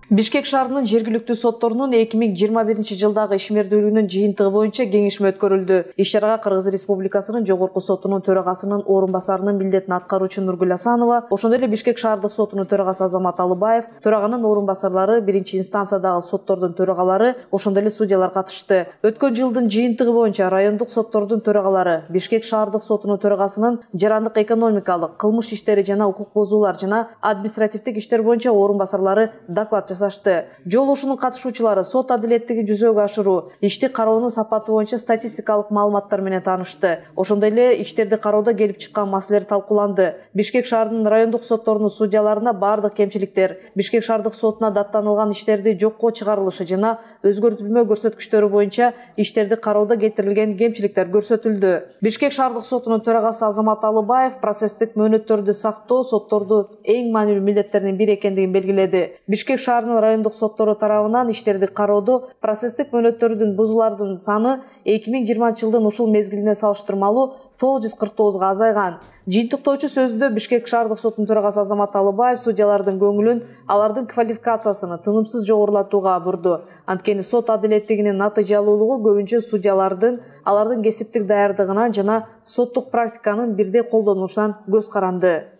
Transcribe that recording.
Бишкек шаарынын жергиликтүү сотторунун 2021 ишмердүүлүгүнүн жыйынтыгы боюнча кеңешме өткөрүлдү. Иш-чарага Кыргыз Республикасынын Жогорку сотунун төрагасынын орун басарынын милдетин аткаруучу Нургүл Асанова, ошондой эле Бишкек шаардык сотунун төрагасы Азамат Алыбаев, төраганын орун басарлары, биринчи инстанциядагы соттордун төрагалары, ошондой эле судьялар катышты. Өткөн жылдын жыйынтыгы боюнча райондук соттордун төрагалары, Бишкек шаардык сотунун төрагасынын жарандык экономикалык, кылмыш иштери жана укук бузуулар жана административдик иштер боюнча орун басарлары доклад жасашты. Жолугушуунун катышуучулары сот адилеттигин жүзөгө ашыруу, ишти кароонун сапаты боюнча статистикалык маалыматтар менен таанышты. Ошондой эле иштерди кароодо келип чыккан маселелер талкууланды. Бишкек шаарынын райондук сотторунун судьяларына бардык кемчиликтер, Бишкек шаардык сотуна даттанылган иштерди жокко чыгарылышы жана өзгөртүлмө көрсөткүчтөрү боюнча иштерди кароодо кетирилген кемчиликтер көрсөтүлдү. Бишкек шаардык сотунун төрагасы Азамат Алыбаев процесстик мөөнөттөрдү сактоо сотторду эң маанилүү милдеттеринин бири экендигин белгиледи. Бишкек шаарынын райондук соттору тарабынан иштерди кароодо процесстик мөөнөттөрдүн бузуулардын саны 2020 жылдын ушул мезгилине салыштырмалуу 949-га азайган. Жыйынтыктоочу сөзүндө Бишкек шаардык сотунун төрагасы Азамат Алыбаев судьялардын көңүлүн алардын квалификациясыны тынымсыз жогорулатууга бурду. Анткени сот адилеттигинин натыйжалуулугу көбүнчө судьялардын алардын кесиптик даярдыгынан жана соттук практиканын бирдей колдонулушунан көз каранды.